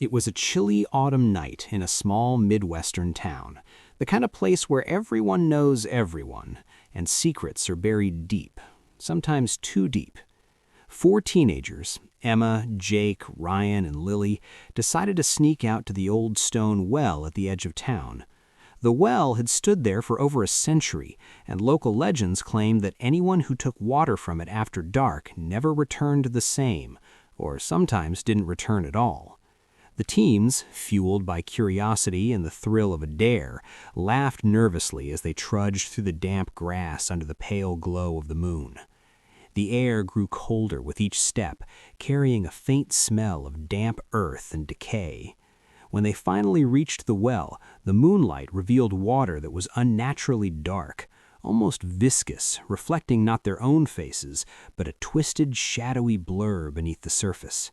It was a chilly autumn night in a small Midwestern town, the kind of place where everyone knows everyone, and secrets are buried deep, sometimes too deep. Four teenagers, Emma, Jake, Ryan, and Lily, decided to sneak out to the old stone well at the edge of town. The well had stood there for over a century, and local legends claimed that anyone who took water from it after dark never returned the same, or sometimes didn't return at all. The teens, fueled by curiosity and the thrill of a dare, laughed nervously as they trudged through the damp grass under the pale glow of the moon. The air grew colder with each step, carrying a faint smell of damp earth and decay. When they finally reached the well, the moonlight revealed water that was unnaturally dark, almost viscous, reflecting not their own faces, but a twisted, shadowy blur beneath the surface.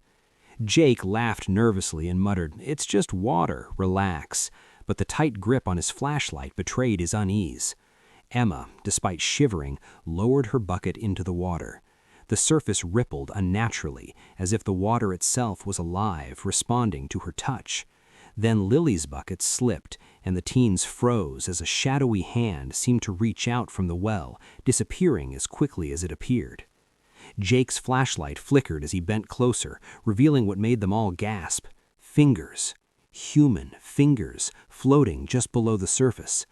Jake laughed nervously and muttered, "It's just water, relax," but the tight grip on his flashlight betrayed his unease. Emma, despite shivering, lowered her bucket into the water. The surface rippled unnaturally, as if the water itself was alive, responding to her touch. Then Lily's bucket slipped, and the teens froze as a shadowy hand seemed to reach out from the well, disappearing as quickly as it appeared. Jake's flashlight flickered as he bent closer, revealing what made them all gasp. Fingers. Human fingers, floating just below the surface.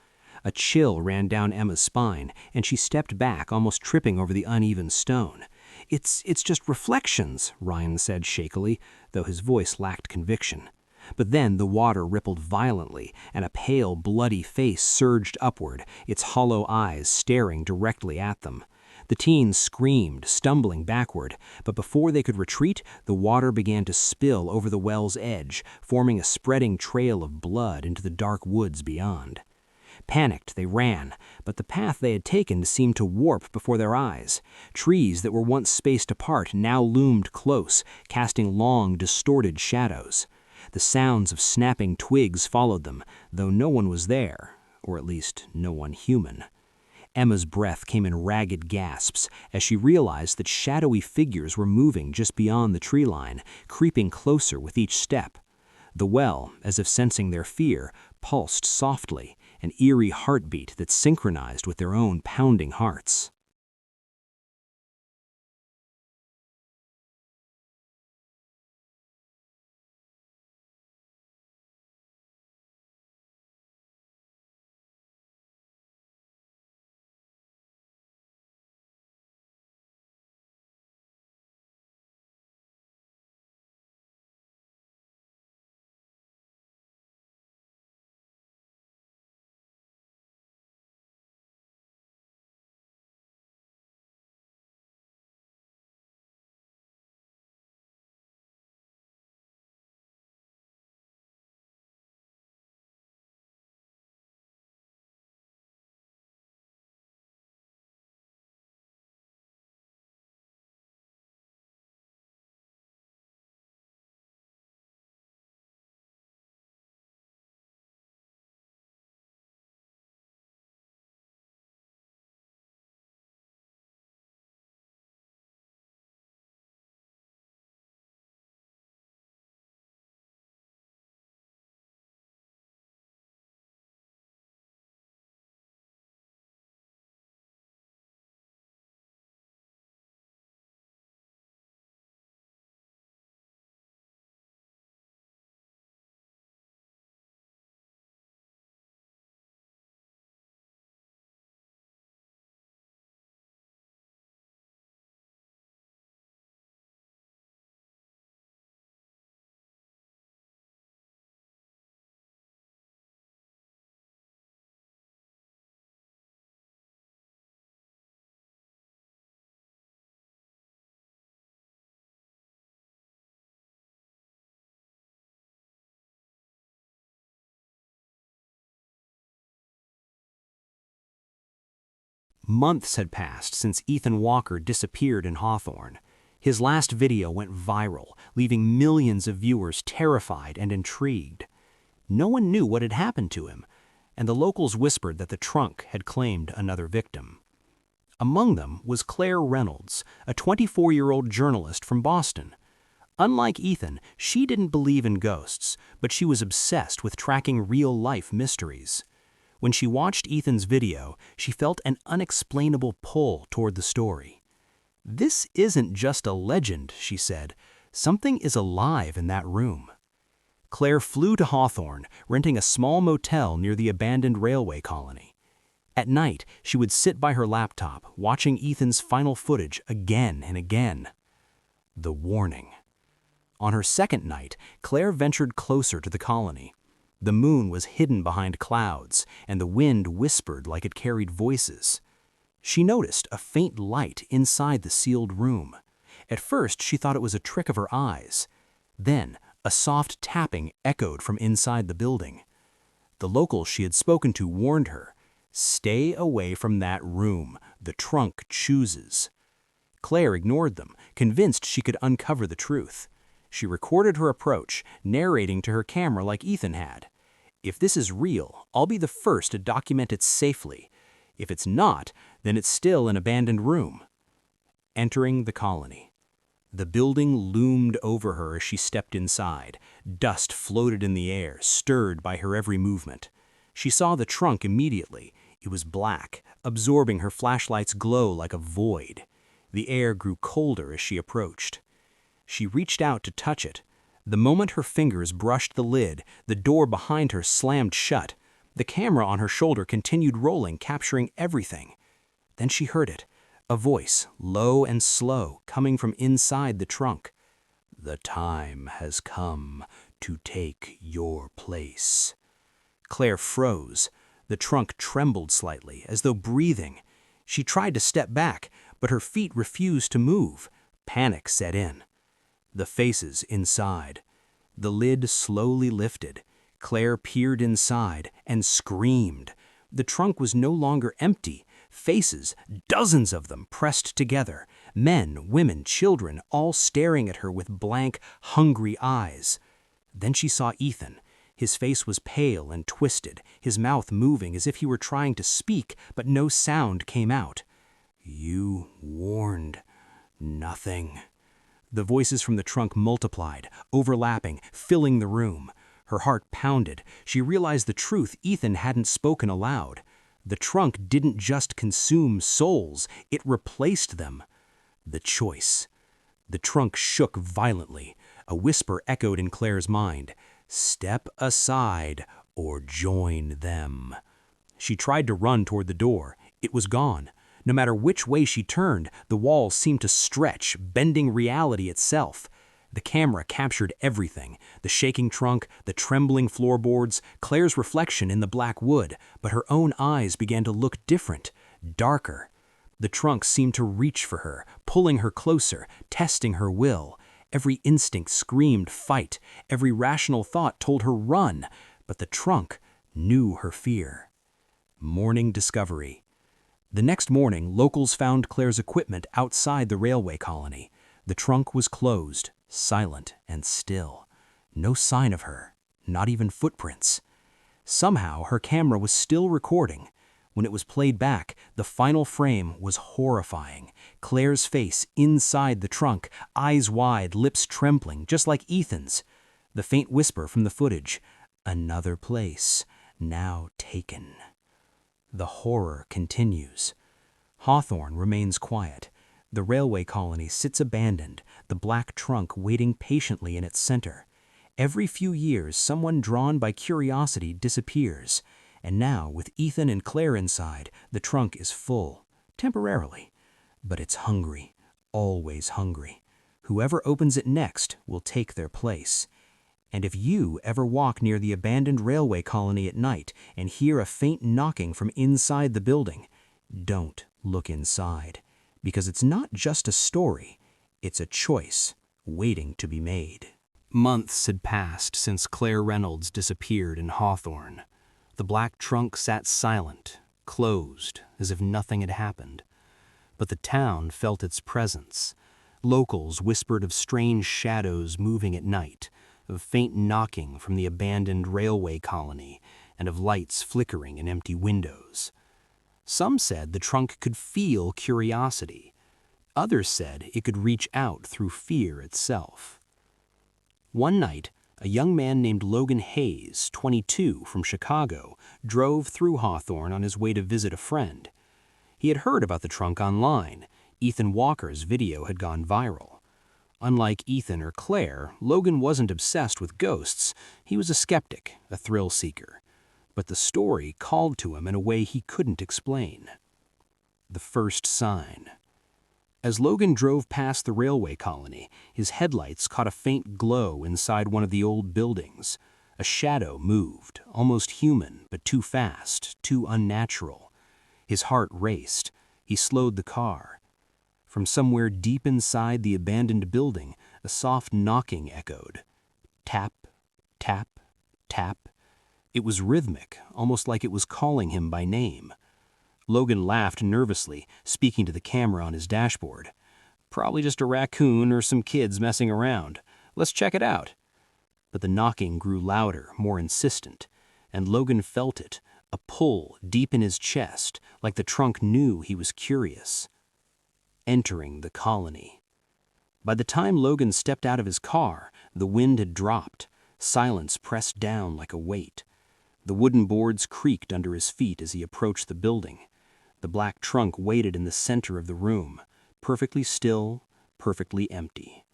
A chill ran down Emma's spine, and she stepped back, almost tripping over the uneven stone. It's just reflections," Ryan said shakily, though his voice lacked conviction. But then the water rippled violently, and a pale, bloody face surged upward, its hollow eyes staring directly at them. The teens screamed, stumbling backward, but before they could retreat, the water began to spill over the well's edge, forming a spreading trail of blood into the dark woods beyond. Panicked, they ran, but the path they had taken seemed to warp before their eyes. Trees that were once spaced apart now loomed close, casting long, distorted shadows. The sounds of snapping twigs followed them, though no one was there, or at least no one human. Emma's breath came in ragged gasps as she realized that shadowy figures were moving just beyond the tree line, creeping closer with each step. The well, as if sensing their fear, pulsed softly, an eerie heartbeat that synchronized with their own pounding hearts. Months had passed since Ethan Walker disappeared in Hawthorne. His last video went viral, leaving millions of viewers terrified and intrigued. No one knew what had happened to him, and the locals whispered that the trunk had claimed another victim. Among them was Claire Reynolds, a 24-year-old journalist from Boston. Unlike Ethan, she didn't believe in ghosts, but she was obsessed with tracking real-life mysteries. When she watched Ethan's video, she felt an unexplainable pull toward the story. "This isn't just a legend," she said. "Something is alive in that room." Claire flew to Hawthorne, renting a small motel near the abandoned railway colony. At night, she would sit by her laptop, watching Ethan's final footage again and again. The warning. On her second night, Claire ventured closer to the colony. The moon was hidden behind clouds, and the wind whispered like it carried voices. She noticed a faint light inside the sealed room. At first, she thought it was a trick of her eyes. Then, a soft tapping echoed from inside the building. The locals she had spoken to warned her, "Stay away from that room. The trunk chooses." Claire ignored them, convinced she could uncover the truth. She recorded her approach, narrating to her camera like Ethan had. "If this is real, I'll be the first to document it safely. If it's not, then it's still an abandoned room." Entering the colony. The building loomed over her as she stepped inside. Dust floated in the air, stirred by her every movement. She saw the trunk immediately. It was black, absorbing her flashlight's glow like a void. The air grew colder as she approached. She reached out to touch it. The moment her fingers brushed the lid, the door behind her slammed shut. The camera on her shoulder continued rolling, capturing everything. Then she heard it. A voice, low and slow, coming from inside the trunk. "The time has come to take your place." Claire froze. The trunk trembled slightly, as though breathing. She tried to step back, but her feet refused to move. Panic set in. The faces inside. The lid slowly lifted. Claire peered inside and screamed. The trunk was no longer empty. Faces, dozens of them, pressed together. Men, women, children, all staring at her with blank, hungry eyes. Then she saw Ethan. His face was pale and twisted, his mouth moving as if he were trying to speak, but no sound came out. "You warned nothing." The voices from the trunk multiplied, overlapping, filling the room. Her heart pounded. She realized the truth Ethan hadn't spoken aloud. The trunk didn't just consume souls, it replaced them. The choice. The trunk shook violently. A whisper echoed in Claire's mind. "Step aside or join them." She tried to run toward the door. It was gone. No matter which way she turned, the walls seemed to stretch, bending reality itself. The camera captured everything, the shaking trunk, the trembling floorboards, Claire's reflection in the black wood, but her own eyes began to look different, darker. The trunk seemed to reach for her, pulling her closer, testing her will. Every instinct screamed fight, every rational thought told her run, but the trunk knew her fear. Morning discovery. The next morning, locals found Claire's equipment outside the railway colony. The trunk was closed, silent and still. No sign of her, not even footprints. Somehow, her camera was still recording. When it was played back, the final frame was horrifying. Claire's face inside the trunk, eyes wide, lips trembling, just like Ethan's. The faint whisper from the footage, "Another place, now taken." The horror continues. Hawthorne remains quiet. The railway colony sits abandoned, the black trunk waiting patiently in its center. Every few years, someone drawn by curiosity disappears. And now, with Ethan and Claire inside, the trunk is full, temporarily. But it's hungry, always hungry. Whoever opens it next will take their place. And if you ever walk near the abandoned railway colony at night and hear a faint knocking from inside the building, don't look inside. Because it's not just a story, it's a choice waiting to be made. Months had passed since Claire Reynolds disappeared in Hawthorne. The black trunk sat silent, closed, as if nothing had happened. But the town felt its presence. Locals whispered of strange shadows moving at night, of faint knocking from the abandoned railway colony, and of lights flickering in empty windows. Some said the trunk could feel curiosity. Others said it could reach out through fear itself. One night, a young man named Logan Hayes, 22, from Chicago, drove through Hawthorne on his way to visit a friend. He had heard about the trunk online. Ethan Walker's video had gone viral. Unlike Ethan or Claire, Logan wasn't obsessed with ghosts. He was a skeptic, a thrill seeker. But the story called to him in a way he couldn't explain. The first sign. As Logan drove past the railway colony, his headlights caught a faint glow inside one of the old buildings. A shadow moved, almost human, but too fast, too unnatural. His heart raced. He slowed the car. From somewhere deep inside the abandoned building, a soft knocking echoed. Tap, tap, tap. It was rhythmic, almost like it was calling him by name. Logan laughed nervously, speaking to the camera on his dashboard. "Probably just a raccoon or some kids messing around. Let's check it out." But the knocking grew louder, more insistent, and Logan felt it, a pull deep in his chest, like the trunk knew he was curious. Entering the colony. By the time Logan stepped out of his car, the wind had dropped. Silence pressed down like a weight. The wooden boards creaked under his feet as he approached the building. The black trunk waited in the center of the room, perfectly still, perfectly empty.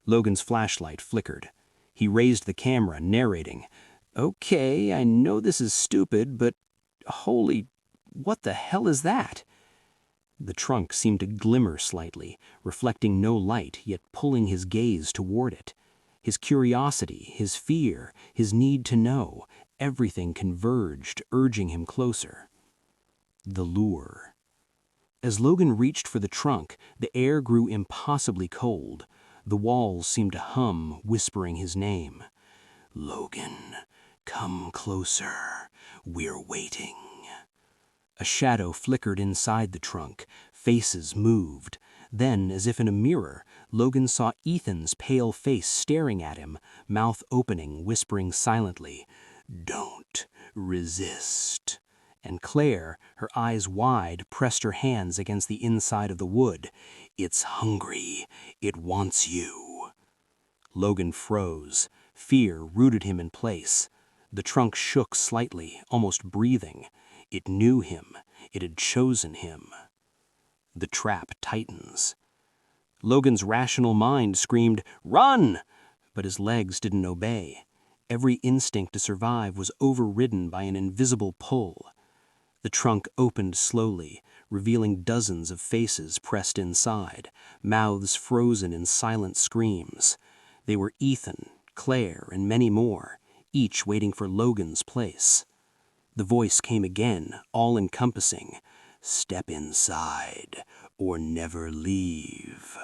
Logan's flashlight flickered. He raised the camera, narrating, "Okay, I know this is stupid, but holy, what the hell is that?" The trunk seemed to glimmer slightly, reflecting no light, yet pulling his gaze toward it. His curiosity, his fear, his need to know, everything converged, urging him closer. The lure. As Logan reached for the trunk, the air grew impossibly cold. The walls seemed to hum, whispering his name. "Logan, come closer. We're waiting." A shadow flickered inside the trunk. Faces moved. Then, as if in a mirror, Logan saw Ethan's pale face staring at him, mouth opening, whispering silently, "Don't resist." And Claire, her eyes wide, pressed her hands against the inside of the wood. "It's hungry. It wants you." Logan froze. Fear rooted him in place. The trunk shook slightly, almost breathing. It knew him. It had chosen him. The trap tightens. Logan's rational mind screamed, "Run!" But his legs didn't obey. Every instinct to survive was overridden by an invisible pull. The trunk opened slowly, revealing dozens of faces pressed inside, mouths frozen in silent screams. They were Ethan, Claire, and many more, each waiting for Logan's place. The voice came again, all-encompassing. "Step inside, or never leave."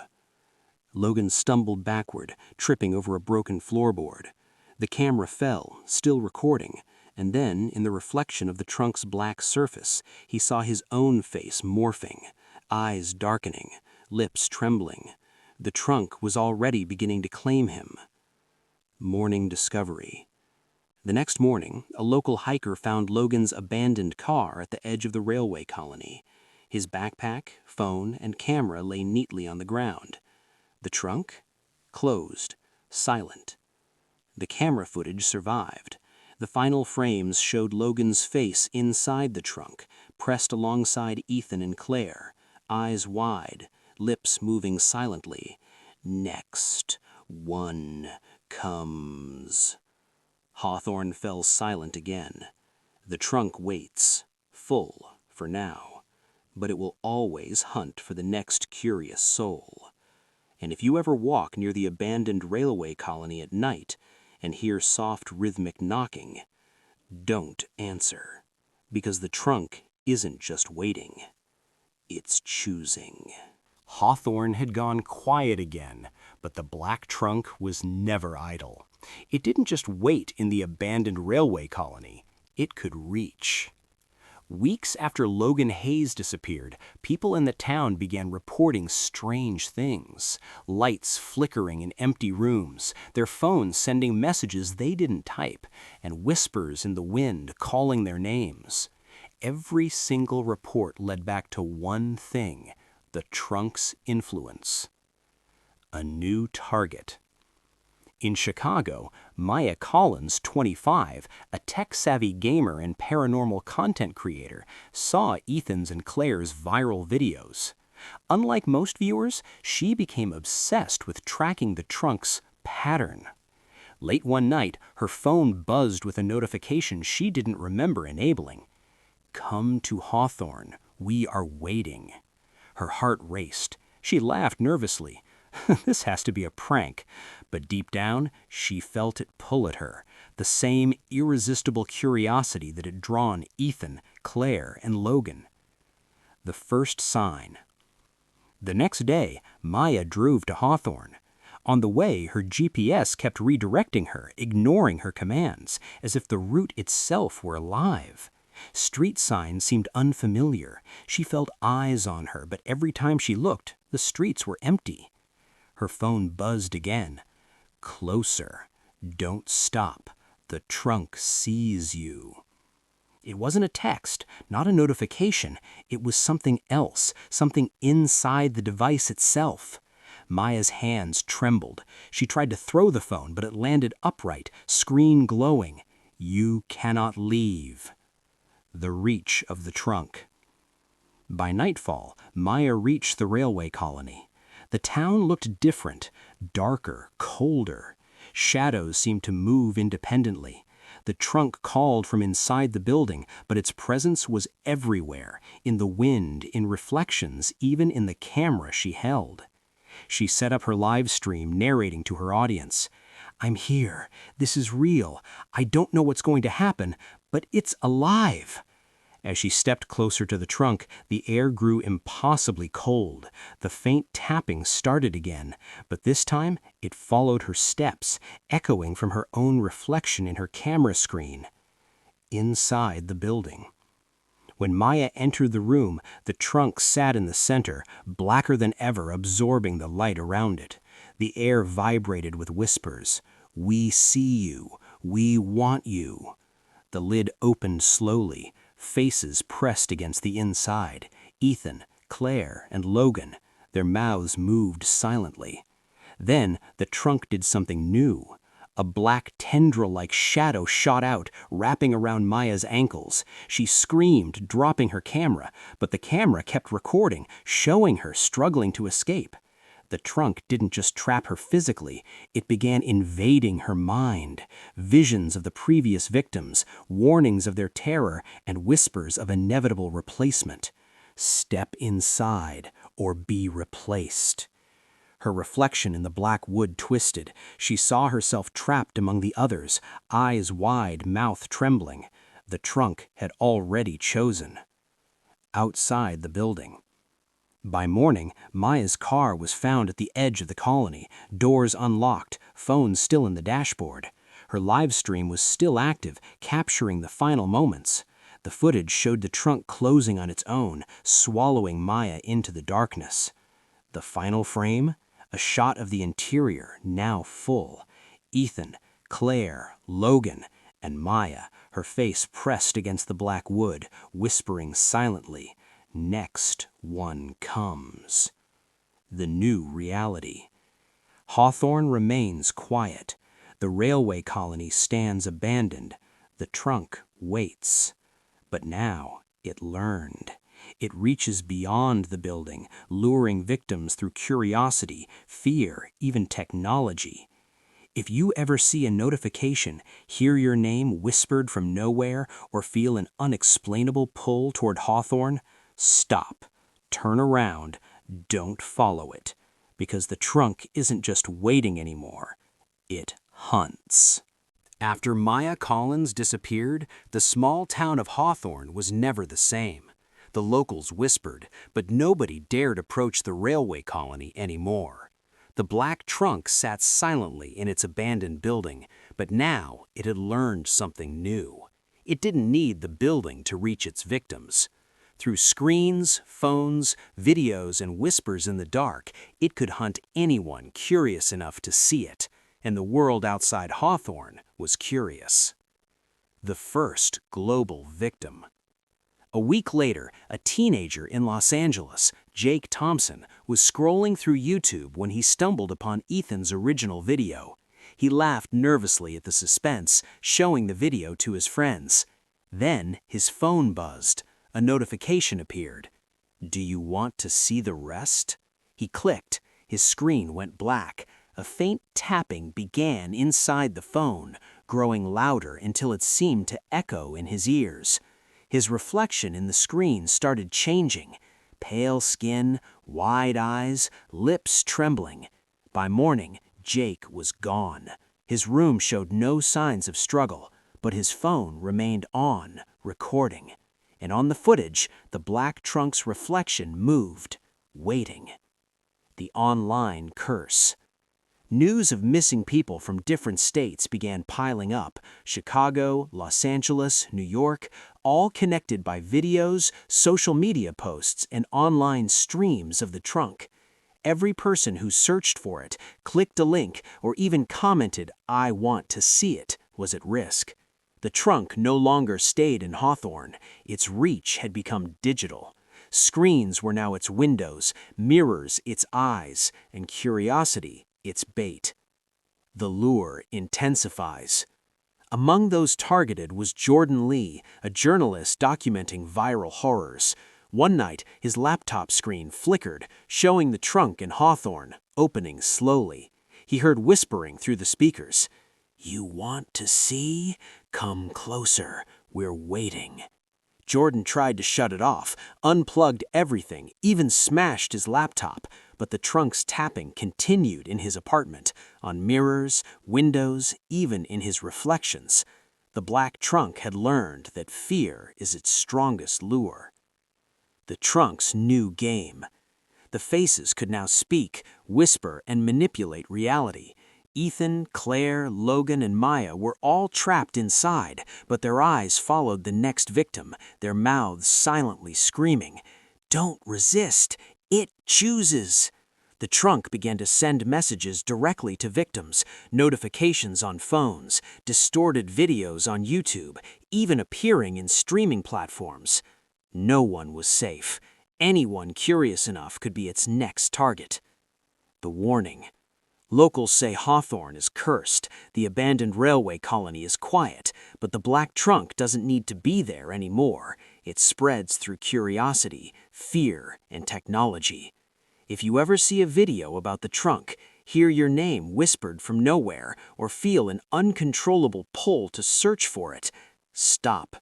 Logan stumbled backward, tripping over a broken floorboard. The camera fell, still recording, and then, in the reflection of the trunk's black surface, he saw his own face morphing, eyes darkening, lips trembling. The trunk was already beginning to claim him. Morning discovery. The next morning, a local hiker found Logan's abandoned car at the edge of the railway colony. His backpack, phone, and camera lay neatly on the ground. The trunk? Closed, silent. The camera footage survived. The final frames showed Logan's face inside the trunk, pressed alongside Ethan and Claire, eyes wide, lips moving silently. "Next one comes." Hawthorne fell silent again. The trunk waits, full for now, but it will always hunt for the next curious soul. And if you ever walk near the abandoned railway colony at night and hear soft rhythmic knocking, don't answer, because the trunk isn't just waiting, it's choosing. Hawthorne had gone quiet again, but the black trunk was never idle. It didn't just wait in the abandoned railway colony, it could reach. Weeks after Logan Hayes disappeared, people in the town began reporting strange things. Lights flickering in empty rooms, their phones sending messages they didn't type, and whispers in the wind calling their names. Every single report led back to one thing: the trunk's influence. A new target. In Chicago, Maya Collins, 25, a tech-savvy gamer and paranormal content creator, saw Ethan's and Claire's viral videos. Unlike most viewers, she became obsessed with tracking the trunk's pattern. Late one night, her phone buzzed with a notification she didn't remember enabling. "Come to Hawthorne. We are waiting." Her heart raced. She laughed nervously. This has to be a prank. But deep down, she felt it pull at her, the same irresistible curiosity that had drawn Ethan, Claire, and Logan. The first sign. The next day, Maya drove to Hawthorne. On the way, her GPS kept redirecting her, ignoring her commands, as if the route itself were alive. Street signs seemed unfamiliar. She felt eyes on her, but every time she looked, the streets were empty. Her phone buzzed again. "Closer. Don't stop. The trunk sees you." It wasn't a text, not a notification. It was something else, something inside the device itself. Maya's hands trembled. She tried to throw the phone, but it landed upright, screen glowing. "You cannot leave." The reach of the trunk. By nightfall, Maya reached the railway colony. The town looked different, darker, colder. Shadows seemed to move independently. The trunk called from inside the building, but its presence was everywhere, in the wind, in reflections, even in the camera she held. She set up her live stream, narrating to her audience. "I'm here. This is real. I don't know what's going to happen, but it's alive." As she stepped closer to the trunk, the air grew impossibly cold. The faint tapping started again, but this time it followed her steps, echoing from her own reflection in her camera screen. Inside the building. When Maya entered the room, the trunk sat in the center, blacker than ever, absorbing the light around it. The air vibrated with whispers. "We see you. We want you." The lid opened slowly. Faces pressed against the inside. Ethan, Claire, and Logan. Their mouths moved silently. Then the trunk did something new. A black tendril-like shadow shot out, wrapping around Maya's ankles. She screamed, dropping her camera, but the camera kept recording, showing her struggling to escape. The trunk didn't just trap her physically, it began invading her mind. Visions of the previous victims, warnings of their terror, and whispers of inevitable replacement. Step inside or be replaced. Her reflection in the black wood twisted. She saw herself trapped among the others, eyes wide, mouth trembling. The trunk had already chosen. Outside the building. By morning, Maya's car was found at the edge of the colony, doors unlocked, phone still in the dashboard. Her live stream was still active, capturing the final moments. The footage showed the trunk closing on its own, swallowing Maya into the darkness. The final frame? A shot of the interior, now full. Ethan, Claire, Logan, and Maya, her face pressed against the black wood, whispering silently, "Next one comes." The new reality. Hawthorne remains quiet. The railway colony stands abandoned. The trunk waits. But now it learned. It reaches beyond the building, luring victims through curiosity, fear, even technology. If you ever see a notification, hear your name whispered from nowhere, or feel an unexplainable pull toward Hawthorne, stop, turn around, don't follow it, because the trunk isn't just waiting anymore, it hunts. After Maya Collins disappeared, the small town of Hawthorne was never the same. The locals whispered, but nobody dared approach the railway colony anymore. The black trunk sat silently in its abandoned building, but now it had learned something new. It didn't need the building to reach its victims. Through screens, phones, videos, and whispers in the dark, it could hunt anyone curious enough to see it, and the world outside Hawthorne was curious. The first global victim. A week later, a teenager in Los Angeles, Jake Thompson, was scrolling through YouTube when he stumbled upon Ethan's original video. He laughed nervously at the suspense, showing the video to his friends. Then his phone buzzed. A notification appeared. "Do you want to see the rest?" He clicked. His screen went black. A faint tapping began inside the phone, growing louder until it seemed to echo in his ears. His reflection in the screen started changing. Pale skin, wide eyes, lips trembling. By morning, Jake was gone. His room showed no signs of struggle, but his phone remained on, recording. And on the footage, the black trunk's reflection moved, waiting. The online curse. News of missing people from different states began piling up. Chicago, Los Angeles, New York, all connected by videos, social media posts, and online streams of the trunk. Every person who searched for it, clicked a link, or even commented, "I want to see it," was at risk. The trunk no longer stayed in Hawthorne. Its reach had become digital. Screens were now its windows, mirrors its eyes, and curiosity its bait. The lure intensifies. Among those targeted was Jordan Lee, a journalist documenting viral horrors. One night, his laptop screen flickered, showing the trunk in Hawthorne, opening slowly. He heard whispering through the speakers. "You want to see? Come closer. We're waiting." Jordan tried to shut it off, unplugged everything, even smashed his laptop, but the trunk's tapping continued in his apartment, on mirrors, windows, even in his reflections. The black trunk had learned that fear is its strongest lure. The trunk's new game. The faces could now speak, whisper, and manipulate reality. Ethan, Claire, Logan, and Maya were all trapped inside, but their eyes followed the next victim, their mouths silently screaming, "Don't resist! It chooses!" The trunk began to send messages directly to victims, notifications on phones, distorted videos on YouTube, even appearing in streaming platforms. No one was safe. Anyone curious enough could be its next target. The warning. Locals say Hawthorne is cursed, the abandoned railway colony is quiet, but the black trunk doesn't need to be there anymore. It spreads through curiosity, fear, and technology. If you ever see a video about the trunk, hear your name whispered from nowhere, or feel an uncontrollable pull to search for it, stop,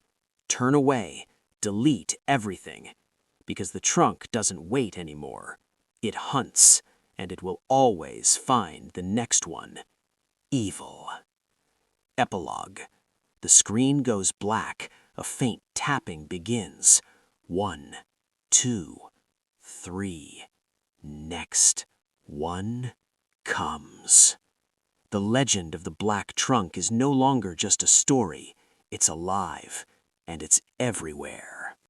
turn away, delete everything. Because the trunk doesn't wait anymore. It hunts. And it will always find the next one. Evil. Epilogue. The screen goes black. A faint tapping begins. 1, 2, 3. Next one comes. The legend of the black trunk is no longer just a story. It's alive, and it's everywhere.